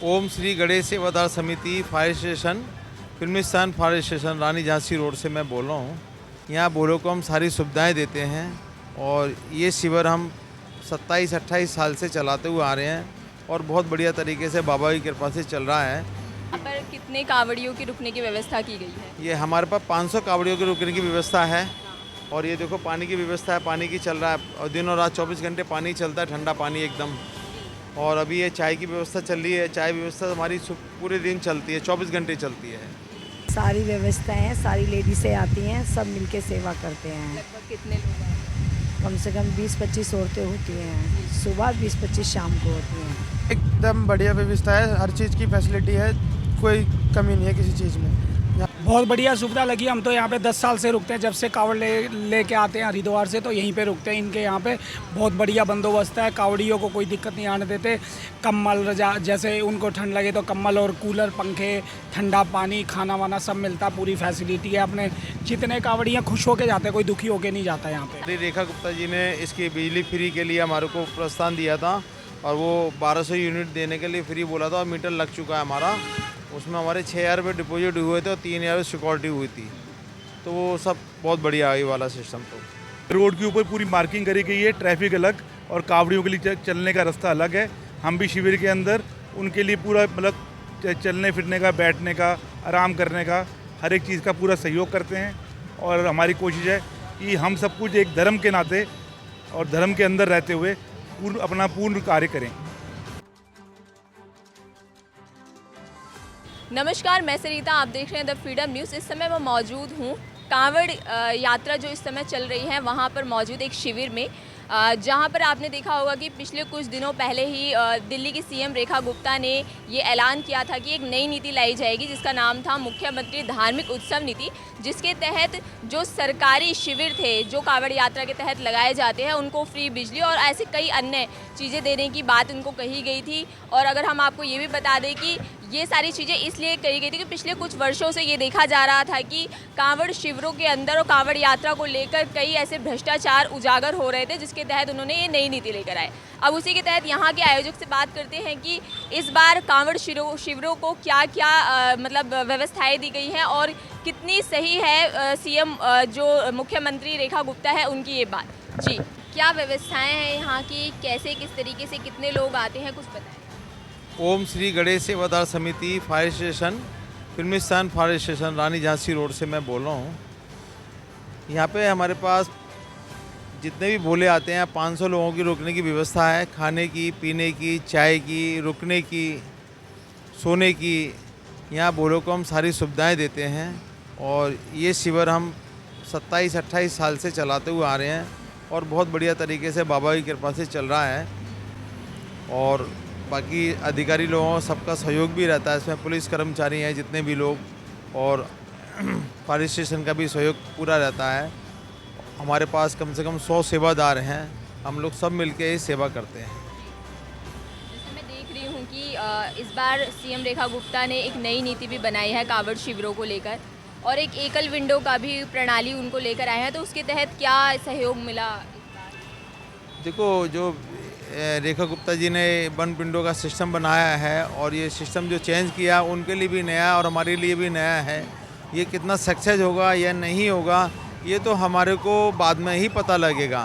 ओम श्री गणेश सेवादार समिति fire station, Filmistan fire station, Rani Jhansi road से मैं बोल रहा हूँ। यहाँ बोलो को हम सारी सुविधाएं देते हैं और ये शिविर हम 27-28 साल से चलाते हुए आ रहे हैं और बहुत बढ़िया तरीके से बाबा की कृपा से चल रहा है। यहाँ पर कितने कावड़ियों की रुकने की व्यवस्था की गई है? ये हमारे पास 500 कावड़ियों के रुकने की व्यवस्था है और ये देखो पानी की व्यवस्था है, पानी की चल रहा है और दिन और रात 24 घंटे पानी चलता है, ठंडा पानी एकदम। और अभी ये चाय की व्यवस्था चल रही है, चाय व्यवस्था हमारी पूरे दिन चलती है, 24 घंटे चलती है। सारी व्यवस्थाएं हैं, सारी लेडीसें आती हैं, सब मिलके सेवा करते हैं। लगभग कितने लोग आए हैं? कम से कम 20-25 औरतें होती हैं, सुबह 20-25 शाम को होती हैं। एकदम बढ़िया व्यवस्था है, हर चीज़ की फैसिलिटी है, कोई कमी नहीं है किसी चीज़ में। बहुत बढ़िया सुविधा लगी। हम तो यहाँ पे 10 साल से रुकते हैं, जब से कावड़ लेके आते हैं हरिद्वार से तो यहीं पे रुकते हैं। इनके यहाँ पे बहुत बढ़िया बंदोबस्त है, कावड़ियों को कोई दिक्कत नहीं आने देते। कम्बल रजा, जैसे उनको ठंड लगे तो कम्बल और कूलर, पंखे, ठंडा पानी, खाना वाना सब मिलता, पूरी फैसिलिटी है। अपने जितने कावड़ियाँ खुश होके जाते हैं, कोई दुखी होके नहीं जाता यहाँ पे। रेखा गुप्ता जी ने इसकी बिजली फ्री के लिए हमारे को प्रोत्साहन दिया था और वो 1200 यूनिट देने के लिए फ्री बोला था और मीटर लग चुका है हमारा। उसमें हमारे 6000 रुपये डिपॉजिट हुए थे और 3000 सिक्योरिटी हुई थी, तो वो सब बहुत बढ़िया है ये वाला सिस्टम। तो रोड के ऊपर पूरी मार्किंग करी गई है, ट्रैफिक अलग और कावड़ियों के लिए चलने का रास्ता अलग है। हम भी शिविर के अंदर उनके लिए पूरा मतलब चलने फिरने का, बैठने का, आराम करने का, हर एक चीज़ का पूरा सहयोग करते हैं। और हमारी कोशिश है कि हम सब कुछ एक धर्म के नाते और धर्म के अंदर रहते हुए अपना पूर्ण कार्य करें। नमस्कार, मैं सरिता, आप देख रहे हैं द फ्रीडम न्यूज़। इस समय मैं मौजूद हूँ कांवड़ यात्रा जो इस समय चल रही है वहाँ पर मौजूद एक शिविर में, जहाँ पर आपने देखा होगा कि पिछले कुछ दिनों पहले ही दिल्ली की सीएम रेखा गुप्ता ने ये ऐलान किया था कि एक नई नीति लाई जाएगी जिसका नाम था मुख्यमंत्री धार्मिक उत्सव नीति, जिसके तहत जो सरकारी शिविर थे जो कांवड़ यात्रा के तहत लगाए जाते हैं उनको फ्री बिजली और ऐसे कई अन्य चीज़ें देने की बात उनको कही गई थी। और अगर हम आपको ये भी बता दें कि ये सारी चीज़ें इसलिए कही गई थी कि पिछले कुछ वर्षों से ये देखा जा रहा था कि कांवड़ शिविरों के अंदर और कांवड़ यात्रा को लेकर कई ऐसे भ्रष्टाचार उजागर हो रहे थे, जिसके तहत उन्होंने ये नई नीति लेकर आए। अब उसी के तहत यहाँ के आयोजक से बात करते हैं कि इस बार कांवड़ शिविरों को क्या क्या मतलब व्यवस्थाएं दी गई हैं और कितनी सही है सीएम जो मुख्यमंत्री रेखा गुप्ता है उनकी ये बात। जी, क्या व्यवस्थाएं हैं यहाँ की, कैसे किस तरीके से कितने लोग आते हैं, कुछ बताएं। ओम श्री गणेश सेवादार समिति fire station, Filmistan fire station, Rani Jhansi road से मैं बोल रहा हूँ। यहाँ पे हमारे पास जितने भी भोले आते हैं 500 लोगों की रुकने की व्यवस्था है, खाने की, पीने की, चाय की, रुकने की, सोने की। यहाँ भोलों को हम सारी सुविधाएं देते हैं और ये शिविर हम 27-28 साल से चलाते हुए आ रहे हैं और बहुत बढ़िया तरीके से बाबा की कृपा से चल रहा है। और बाकी अधिकारी लोगों सबका सहयोग भी रहता है इसमें, पुलिस कर्मचारी हैं जितने भी लोग और फायर स्टेशन का भी सहयोग पूरा रहता है। हमारे पास कम से कम 100 सेवादार हैं, हम लोग सब मिलके सेवा करते हैं। जैसे मैं देख रही हूँ कि इस बार सीएम रेखा गुप्ता ने एक नई नीति भी बनाई है कांवड़ शिविरों को लेकर और एक एकल विंडो का भी प्रणाली उनको लेकर आए हैं, तो उसके तहत क्या सहयोग मिला इस बार? देखो, जो रेखा गुप्ता जी ने वन विंडो का सिस्टम बनाया है और ये सिस्टम जो चेंज किया उनके लिए भी नया और हमारे लिए भी नया है। ये कितना सक्सेस होगा या नहीं होगा ये तो हमारे को बाद में ही पता लगेगा,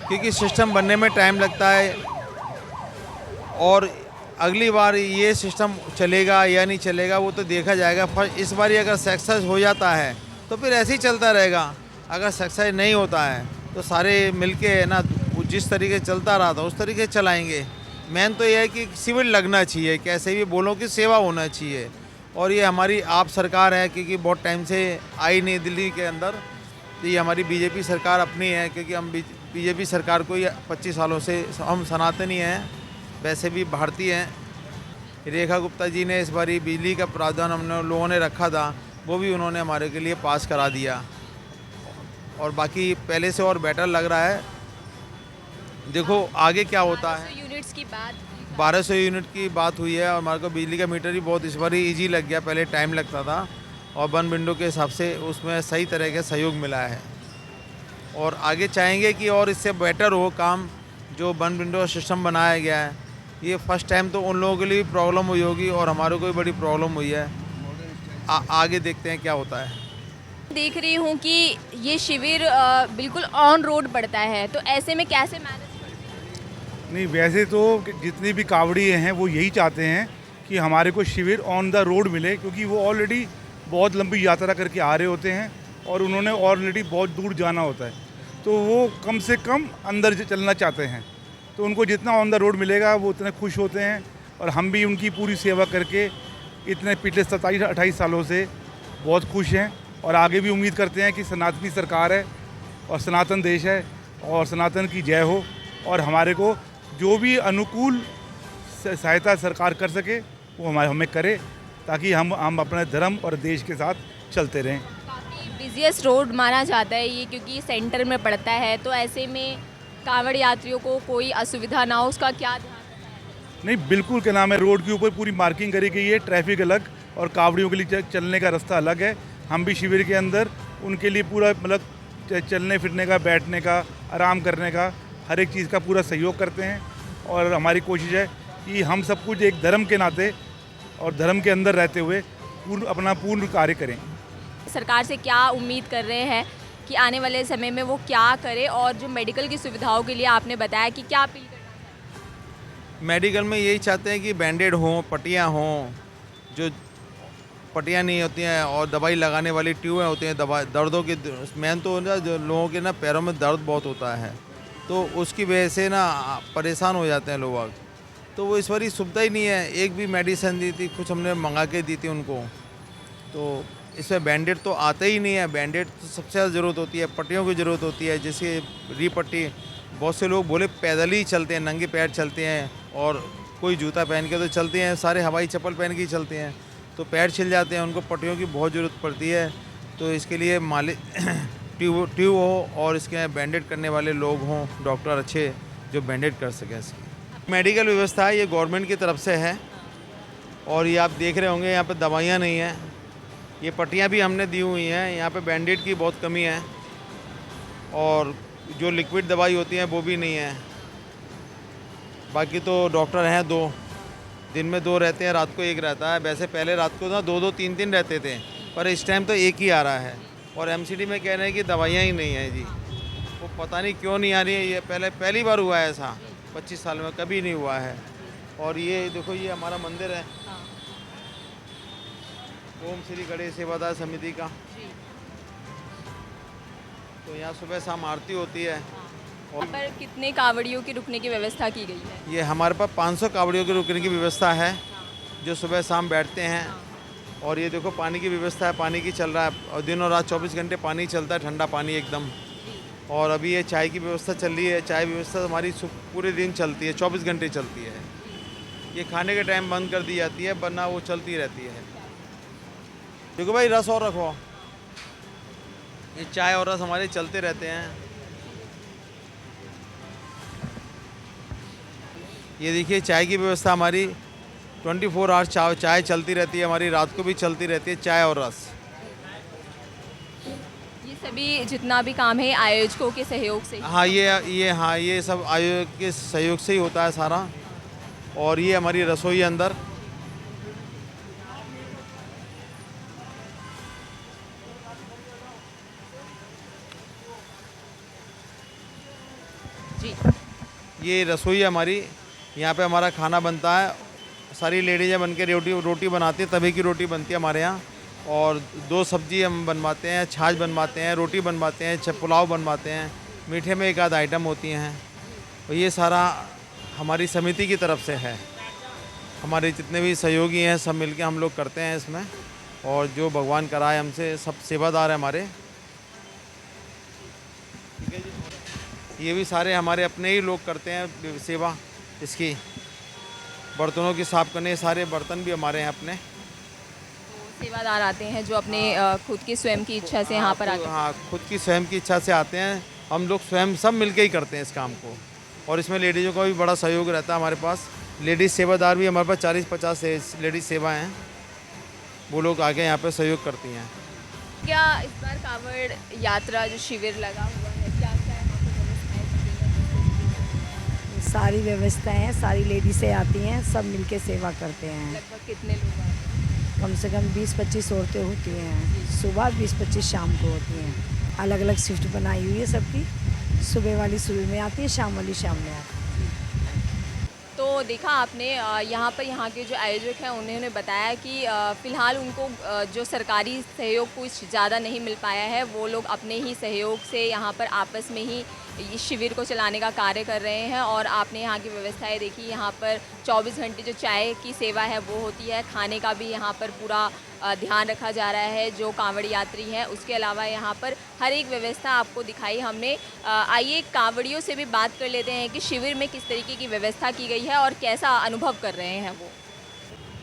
क्योंकि सिस्टम बनने में टाइम लगता है और अगली बार ये सिस्टम चलेगा या नहीं चलेगा वो तो देखा जाएगा। फर्स्ट इस बार अगर सक्सेस हो जाता है तो फिर ऐसे ही चलता रहेगा, अगर सक्सेस नहीं होता है तो सारे मिलके ना जिस तरीके से चलता रहा था उस तरीके से चलाएंगे। मेन तो ये है कि सिविल लगना चाहिए, कैसे भी बोलो कि सेवा होना चाहिए। और ये हमारी आप सरकार है, क्योंकि बहुत टाइम से आई नहीं दिल्ली के अंदर, तो ये हमारी बीजेपी सरकार अपनी है, क्योंकि हम बीजेपी सरकार को 25 सालों से हम सनातनी हैं, वैसे भी भारतीय हैं। रेखा गुप्ता जी ने इस बारी बिजली का प्रावधान हम लोगों ने रखा था, वो भी उन्होंने हमारे के लिए पास करा दिया और बाकी पहले से और बेटर लग रहा है। देखो आगे क्या होता है। 1200 यूनिट्स की बात 1200 यूनिट की बात हुई है और हमारे को बिजली का मीटर भी बहुत इस बार ईजी लग गया, पहले टाइम लगता था और वन विंडो के हिसाब से उसमें सही तरह का सहयोग मिला है और आगे चाहेंगे कि और इससे बेटर हो काम। जो वन विंडो सिस्टम बनाया गया है ये फर्स्ट टाइम तो उन लोगों के लिए भी प्रॉब्लम हुई होगी और हमारे को भी बड़ी प्रॉब्लम हुई है। आगे देखते हैं क्या होता है। देख रही हूँ कि ये शिविर बिल्कुल ऑन रोड पड़ता है, तो ऐसे में कैसे मैनेज? नहीं, वैसे तो जितनी भी कावड़ी हैं वो यही चाहते हैं कि हमारे को शिविर ऑन द रोड मिले, क्योंकि वो ऑलरेडी बहुत लंबी यात्रा करके आ रहे होते हैं और उन्होंने ऑलरेडी बहुत दूर जाना होता है, तो वो कम से कम अंदर चलना चाहते हैं। तो उनको जितना ऑन द रोड मिलेगा वो उतने खुश होते हैं और हम भी उनकी पूरी सेवा करके इतने पिछले 27-28 सालों से बहुत खुश हैं और आगे भी उम्मीद करते हैं कि सनातनी सरकार है और सनातन देश है और सनातन की जय हो और हमारे को जो भी अनुकूल सहायता सरकार कर सके वो हमें करे, ताकि हम अपने धर्म और देश के साथ चलते रहें। काफ़ी बिजिएस्ट रोड माना जाता है ये, क्योंकि सेंटर में पड़ता है, तो ऐसे में कांवड़ यात्रियों को कोई असुविधा ना हो उसका क्या ध्यान रखना है? नहीं, बिल्कुल क्या नाम है, रोड के ऊपर पूरी मार्किंग करी गई है, ट्रैफिक अलग और कावड़ियों के लिए चलने का रास्ता अलग है। हम भी शिविर के अंदर उनके लिए पूरा मतलब चलने फिरने का, बैठने का, आराम करने का, हर एक चीज़ का पूरा सहयोग करते हैं और हमारी कोशिश है कि हम सब कुछ एक धर्म के नाते और धर्म के अंदर रहते हुए अपना पूर्ण कार्य करें। सरकार से क्या उम्मीद कर रहे हैं कि आने वाले समय में वो क्या करे, और जो मेडिकल की सुविधाओं के लिए आपने बताया कि क्या अपील करना चाहते हैं? मेडिकल में यही चाहते हैं कि बैंडेड हों, पट्टियाँ हों, जो पट्टियाँ नहीं होती हैं और दवाई लगाने वाली ट्यूबें होती हैं दवा दर्दों की। मेन तो ना जो लोगों के ना पैरों में दर्द बहुत होता है, तो उसकी वजह से ना परेशान हो जाते हैं लोग, तो वो इस बार सुविधा ही नहीं है। एक भी मेडिसिन दी थी, कुछ हमने मंगा के दी थी उनको, तो इसमें बैंडेड तो आते ही नहीं है। बैंडेड तो सबसे ज़्यादा ज़रूरत होती है, पट्टियों की ज़रूरत होती है, जैसे री पट्टी। बहुत से लोग बोले पैदल ही चलते हैं, नंगे पैर चलते हैं और कोई जूता पहन के तो चलते हैं, सारे हवाई चप्पल पहन के ही चलते हैं, तो पैर छिल जाते हैं। उनको पट्टियों की बहुत ज़रूरत पड़ती है, तो इसके लिए मालिक ट्यूब हो और इसके बैंडेड करने वाले लोग हों, डॉक्टर अच्छे जो बैंडेड कर सकें। मेडिकल व्यवस्था है ये गवर्नमेंट की तरफ से है, और ये आप देख रहे होंगे यहाँ पे दवाइयाँ नहीं हैं, ये पट्टियाँ भी हमने दी हुई हैं। यहाँ पे बैंडेड की बहुत कमी है और जो लिक्विड दवाई होती है वो भी नहीं है। बाकी तो डॉक्टर हैं 2, दिन में 2 रहते हैं, रात को 1 रहता है। वैसे पहले रात को ना 2-2, 3-3 रहते थे, पर इस टाइम तो 1 ही आ रहा है। और एमसीडी में कह रहे हैं कि दवाइयाँ ही नहीं हैं जी, वो पता नहीं क्यों नहीं आ रही है। ये पहली बार हुआ है ऐसा, 25 साल में कभी नहीं हुआ है। और ये देखो, ये हमारा मंदिर है ओम श्री गणेश सेवादार समिति का, तो यहाँ सुबह शाम आरती होती है। और पर कितने कावड़ियों की रुकने की व्यवस्था की गई है? ये हमारे पास 500 कावड़ियों के रुकने की व्यवस्था है, जो सुबह शाम बैठते हैं। और ये देखो पानी की व्यवस्था है, पानी की चल रहा है, और दिन और रात 24 घंटे पानी चलता है, ठंडा पानी एकदम। और अभी ये चाय की व्यवस्था चल रही है, चाय व्यवस्था हमारी पूरे दिन चलती है, 24 घंटे चलती है। ये खाने के टाइम बंद कर दी जाती है, वरना वो चलती रहती है। देखो भाई, रस और रखो, ये चाय और रस हमारे चलते रहते हैं। ये देखिए चाय की व्यवस्था हमारी 24 आवर्स चाय चलती रहती है हमारी, रात को भी चलती रहती है चाय और रस। ये सभी जितना भी काम है आयोजकों के सहयोग से? हाँ, ये सब आयोग के सहयोग से ही होता है सारा। और ये हमारी रसोई अंदर, जी, ये रसोई है हमारी, यहाँ पे हमारा खाना बनता है। सारी लेडीज़ें बन के रोटी बनाती हैं, तवे की रोटी बनती है हमारे यहाँ। और 2 सब्जी हम बनवाते हैं, छाछ बनवाते हैं, रोटी बनवाते हैं, पुलाव बनवाते हैं, मीठे में 1 आध आइटम होती हैं। और ये सारा हमारी समिति की तरफ से है। हमारे जितने भी सहयोगी हैं सब मिलके हम लोग करते हैं इसमें, और जो भगवान कराए हमसे, सब सेवादार हैं हमारे। ठीक है जी, ये भी सारे हमारे अपने ही लोग करते हैं सेवा इसकी। बर्तनों की साफ़ करने, सारे बर्तन भी हमारे हैं अपने। सेवादार आते हैं जो अपने खुद की स्वयं की इच्छा से यहाँ पर आते हैं? हाँ, खुद की स्वयं की इच्छा से आते हैं। हम लोग स्वयं सब मिलके ही करते हैं इस काम को, और इसमें लेडीज़ों का भी बड़ा सहयोग रहता है हमारे पास। लेडीज़ सेवादार भी हमारे पास 40-50 लेडीज़ सेवा हैं, वो लोग आके यहाँ पे सहयोग करती हैं। क्या इस बार कांवड़ यात्रा जो शिविर लगा हुआ है, क्या क्या यहाँ पे व्यवस्थाएं की गई हैं? सारी व्यवस्थाएं हैं, सारी लेडीसें आती हैं, सब मिलके सेवा करते हैं। लगभग कितने लोग आते हैं? कम से कम 20-25 औरतें होती हैं, सुबह 20-25 शाम को होती हैं। अलग अलग शिफ्ट बनाई हुई है सबकी, सुबह वाली सुबह में आती है, शाम वाली शाम में आती है। तो देखा आपने यहाँ पर यहाँ के जो आयोजक हैं उन्होंने बताया कि फ़िलहाल उनको जो सरकारी सहयोग कुछ ज़्यादा नहीं मिल पाया है, वो लोग अपने ही सहयोग से यहाँ पर आपस में ही इस शिविर को चलाने का कार्य कर रहे हैं। और आपने यहाँ की व्यवस्थाएं देखी, यहाँ पर 24 घंटे जो चाय की सेवा है वो होती है, खाने का भी यहाँ पर पूरा ध्यान रखा जा रहा है जो कांवड़ यात्री हैं। उसके अलावा यहाँ पर हर एक व्यवस्था आपको दिखाई हमने। आइए कांवड़ियों से भी बात कर लेते हैं कि शिविर में किस तरीके की व्यवस्था की गई है और कैसा अनुभव कर रहे हैं वो।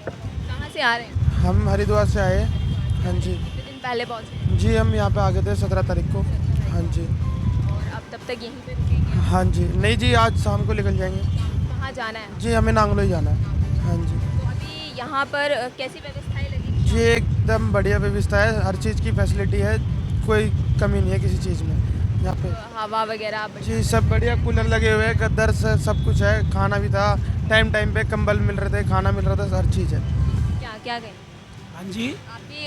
कहाँ से आ रहे हैं? हम हरिद्वार से आए। हाँ जी। कितने दिन पहले पहुँचे? जी हम यहाँ पे आ गए थे 17 तारीख को। हाँ जी। और अब तब तक यहीं पे रुकेंगे? हाँ जी। नहीं जी, आज शाम को निकल जाएंगे। कहाँ जाना है? जी हमें नांगलोई जाना है। हाँ जी। तो अभी यहाँ पर कैसी व्यवस्थाएं लगी? जी एकदम बढ़िया व्यवस्था है, हर चीज़ की फैसिलिटी है, कोई कमी नहीं है किसी चीज़ में यहाँ पे। हवा वगैरह बढ़िया? जी सब बढ़िया, कूलर लगे हुए हैं, गद्दर से सब कुछ है, खाना भी था टाइम टाइम पे, कंबल मिल रहे थे, खाना मिल रहा था, हर चीज़ है। क्या क्या कहें? हाँ जी। आपकी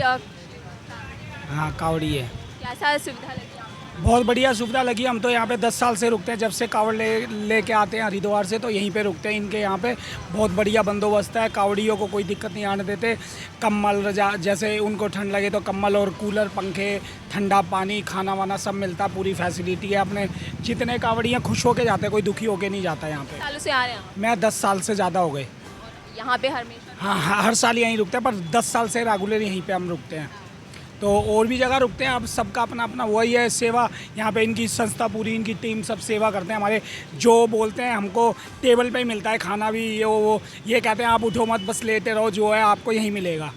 हाँ कावड़ी है। कैसा सुविधा लगी आपको? बहुत बढ़िया सुविधा लगी। हम तो यहाँ पे 10 साल से रुकते हैं, जब से कावड़ लेके आते हैं हरिद्वार से तो यहीं पे रुकते हैं। इनके यहाँ पे बहुत बढ़िया बंदोबस्त है, कावड़ियों को कोई दिक्कत नहीं आने देते। कम्बल रजा, जैसे उनको ठंड लगे तो कम्बल और कूलर, पंखे, ठंडा पानी, खाना वाना सब मिलता, पूरी फैसिलिटी है। अपने जितने कावड़ियाँ खुश होके जाते हैं, कोई दुखी होके नहीं जाता यहाँ पे। सालों से आ रहे हैं आप? मैं 10 साल से ज़्यादा हो गए। यहाँ पे हमेशा? हाँ, हर साल यहीं रुकते हैं, पर 10 साल से रेगुलर यहीं पे हम रुकते हैं। तो और भी जगह रुकते हैं, अब सबका अपना अपना वही है सेवा। यहाँ पे इनकी संस्था पूरी, इनकी टीम सब सेवा करते हैं। हमारे जो बोलते हैं हमको टेबल पे ही मिलता है खाना भी। ये कहते हैं आप उठो मत, बस लेटे रहो, जो है आपको यहीं मिलेगा।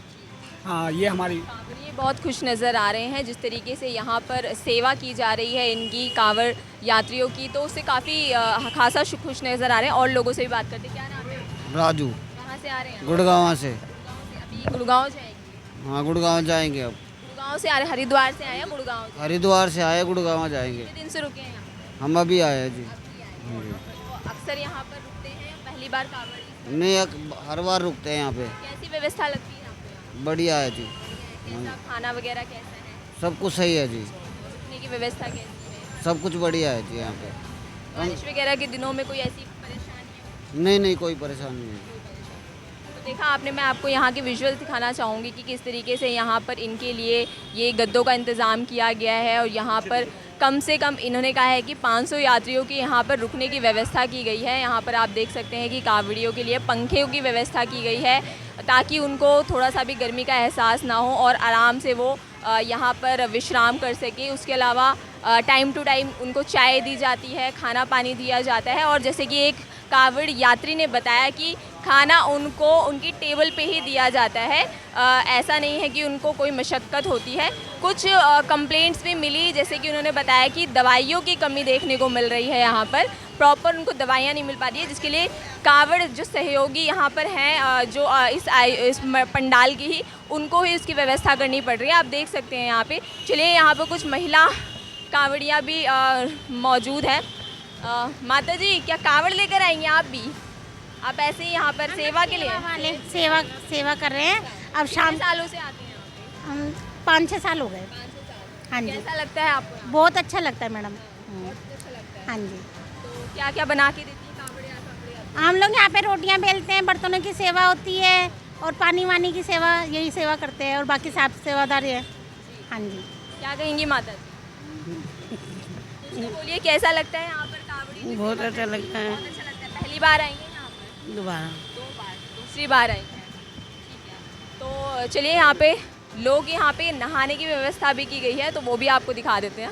हाँ ये हमारी। ये बहुत खुश नज़र आ रहे हैं जिस तरीके से यहाँ पर सेवा की जा रही है इनकी कांवड़ यात्रियों की, तो उससे काफ़ी खासा खुश नज़र आ रहे हैं। और लोगों से भी बात करते हैं। क्या नाम है? राजू। कहाँ से आ रहे हैं? गुड़गांव से। अभी गुड़गांव जाएंगे? हाँ गुड़गांव जाएंगे अब। गुड़गांव से आ रहे, हरिद्वार से आए हैं गुड़गांव से? हरिद्वार से आए, गुड़गांव जाएंगे। कितने दिन से रुके हैं यहाँ? हम अभी आए हैं जी। तो अक्सर यहाँ पर रुकते हैं, पहली बार कांवड़? नहीं हर बार रुकते हैं यहाँ पे। कैसी व्यवस्था लगती है यहाँ पे? बढ़िया है जी। कैसा खाना वगैरह कैसा है? सब कुछ सही है जी। रुकने की व्यवस्था कैसी है? सब कुछ बढ़िया है जी यहाँ पे। बारिश वगैरह के दिनों में कोई ऐसी परेशानी? नहीं कोई परेशानी नहीं। तो देखा आपने, मैं आपको यहाँ के विजुअल दिखाना चाहूँगी कि किस तरीके से यहाँ पर इनके लिए ये गद्दों का इंतज़ाम किया गया है। और यहाँ पर कम से कम इन्होंने कहा है कि 500 यात्रियों की यहाँ पर रुकने की व्यवस्था की गई है। यहाँ पर आप देख सकते हैं कि कावड़ियों के लिए पंखे की व्यवस्था की गई है ताकि उनको थोड़ा सा भी गर्मी का एहसास ना हो और आराम से वो यहाँ पर विश्राम कर सके। उसके अलावा टाइम टू टाइम उनको चाय दी जाती है, खाना पानी दिया जाता है। और जैसे कि एक कावड़ यात्री ने बताया कि खाना उनको उनकी टेबल पे ही दिया जाता है। ऐसा नहीं है कि उनको कोई मशक्क़त होती है। कुछ कंप्लेंट्स भी मिली, जैसे कि उन्होंने बताया कि दवाइयों की कमी देखने को मिल रही है, यहाँ पर प्रॉपर उनको दवाइयाँ नहीं मिल पा रही है, जिसके लिए कावड़ जो सहयोगी यहाँ पर हैं, जो इस पंडाल की ही, उनको ही इसकी व्यवस्था करनी पड़ रही है। आप देख सकते हैं यहाँ पे। चलिए, यहाँ पर कुछ महिला कावड़ियाँ भी मौजूद हैं। माता जी, क्या कावड़ लेकर आएंगे आप भी? आप ऐसे ही यहाँ पर सेवा के लिए? वाले सेवा कर रहे हैं। अब शाम कितने सालों से आते हैं यहाँ पे? हम 5-6 साल हो गए। हाँ जी। कैसा लगता है आपको? बहुत अच्छा लगता है मैडम। हाँ जी। तो क्या क्या बना के देती है कावड़ियाँ? हम लोग यहाँ पे रोटियाँ बेलते हैं, बर्तनों की सेवा होती है और पानी वानी की सेवा, यही सेवा करते हैं और बाकी साफ सेवादार है। हाँ जी। क्या कहेंगी माता जी? कुछ तो बोलिए, कैसा लगता है यहाँ पर कावड़ी? बहुत अच्छा लगता है। बहुत अच्छा लगता है। पहली बार आएंगे यहाँ पर? दोबारा। 2 बार, दूसरी बार आएंगे। ठीक है, तो चलिए, यहाँ पे लोग यहाँ पे नहाने की व्यवस्था भी की गई है, तो वो भी आपको दिखा देते हैं।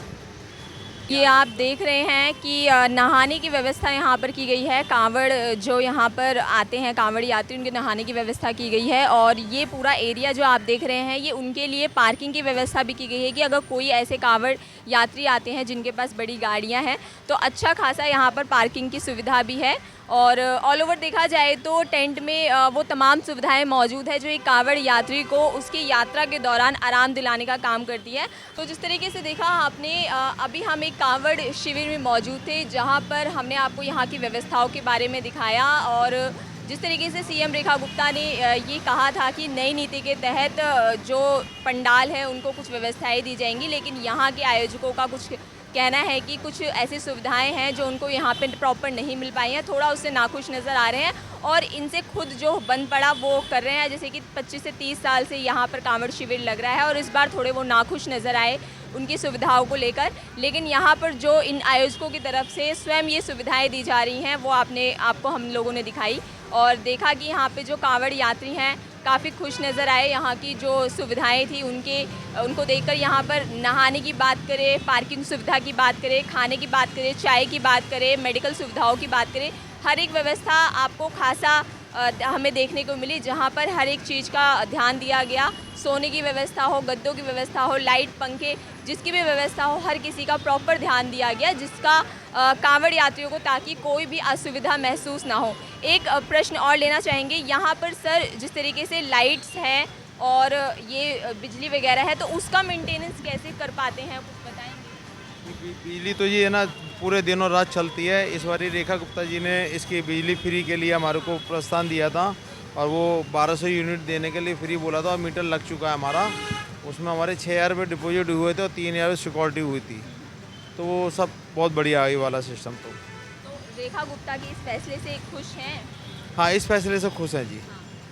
ये आप देख रहे हैं कि नहाने की व्यवस्था यहाँ पर की गई है। कांवड़ जो यहाँ पर आते हैं, कांवड़ यात्री, उनके नहाने की व्यवस्था की गई है। और ये पूरा एरिया जो आप देख रहे हैं, ये उनके लिए पार्किंग की व्यवस्था भी की गई है कि अगर कोई ऐसे कांवड़ यात्री आते हैं जिनके पास बड़ी गाड़ियाँ हैं, तो अच्छा खासा यहाँ पर पार्किंग की सुविधा भी है। और ऑल ओवर देखा जाए तो टेंट में वो तमाम सुविधाएं मौजूद है जो एक कांवड़ यात्री को उसकी यात्रा के दौरान आराम दिलाने का काम करती है। तो जिस तरीके से देखा आपने, अभी हम एक कांवड़ शिविर में मौजूद थे जहां पर हमने आपको यहां की व्यवस्थाओं के बारे में दिखाया और जिस तरीके से सीएम रेखा गुप्ता ने ये कहा था कि नई नीति के तहत जो पंडाल है उनको कुछ व्यवस्थाएं दी जाएंगी, लेकिन यहाँ के आयोजकों का कुछ कहना है कि कुछ ऐसी सुविधाएं हैं जो उनको यहाँ पे प्रॉपर नहीं मिल पाई हैं, थोड़ा उससे नाखुश नज़र आ रहे हैं और इनसे खुद जो बंद पड़ा वो कर रहे हैं। जैसे कि 25 से 30 साल से यहाँ पर कांवड़ शिविर लग रहा है और इस बार थोड़े वो नाखुश नज़र आए उनकी सुविधाओं को लेकर, लेकिन यहाँ पर जो इन आयोजकों की तरफ से स्वयं ये सुविधाएं दी जा रही हैं वो आपको हम लोगों ने दिखाई और देखा कि यहाँ पे जो कांवड़ यात्री हैं काफ़ी खुश नज़र आए। यहाँ की जो सुविधाएं थी उनको देखकर यहाँ पर नहाने की बात करें, पार्किंग सुविधा की बात करें, खाने की बात करें, चाय की बात करें, मेडिकल सुविधाओं की बात करें, हर एक व्यवस्था आपको खासा हमें देखने को मिली, जहाँ पर हर एक चीज़ का ध्यान दिया गया। सोने की व्यवस्था हो, गद्दों की व्यवस्था हो, लाइट पंखे जिसकी भी व्यवस्था हो, हर किसी का प्रॉपर ध्यान दिया गया जिसका कांवड़ यात्रियों को, ताकि कोई भी असुविधा महसूस ना हो। एक प्रश्न और लेना चाहेंगे, यहाँ पर सर जिस तरीके से लाइट्स हैं और ये बिजली वगैरह है तो उसका मेंटेनेंस कैसे कर पाते हैं, कुछ बताएंगे? बिजली तो ये है ना पूरे दिनों रात चलती है। इस बार रेखा गुप्ता जी ने इसकी बिजली फ्री के लिए हमारे को प्रस्ताव दिया था और वो 1200 यूनिट देने के लिए फ्री बोला था और मीटर लग चुका है हमारा। उसमें हमारे 6000 रुपये डिपॉजिट हुए थे और 3000 सिक्योरिटी हुई थी, तो वो सब बहुत बढ़िया है ये वाला सिस्टम। तो रेखा गुप्ता के इस फैसले से खुश हैं? हाँ, इस फैसले से खुश हैं जी।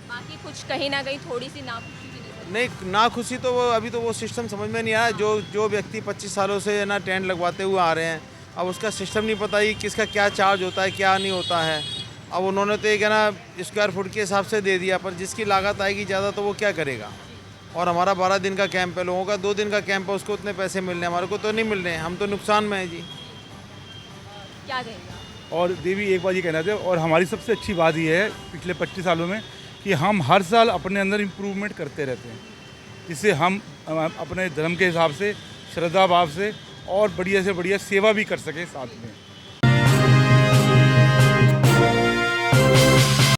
बाकी कुछ कहीं ना कहीं थोड़ी सी नाखुशी भी नज़र नहीं, ना खुशी तो वो अभी तो वो सिस्टम समझ में नहीं आया। जो व्यक्ति 25 सालों से ना टेंट लगवाते हुए आ रहे हैं, अब उसका सिस्टम नहीं पता ही किसका क्या चार्ज होता है क्या नहीं होता है। अब उन्होंने तो एक है ना स्क्वायर फुट के हिसाब से दे दिया, पर जिसकी लागत आएगी ज़्यादा तो वो क्या करेगा। और हमारा 12 दिन का कैंप है, लोगों का 2 दिन का कैंप है, उसको उतने पैसे मिल रहे हैं, हमारे को तो नहीं मिल रहे हैं, हम तो नुकसान में हैं जी। क्या कहेंगे? और देवी एक बात ये कहना चाहते हैं, और हमारी सबसे अच्छी बात ये है पिछले 25 सालों में कि हम हर साल अपने अंदर इम्प्रूवमेंट करते रहते हैं, जिससे हम अपने धर्म के हिसाब से, श्रद्धा भाव से और बढ़िया से बढ़िया सेवा भी कर सकें साथ में।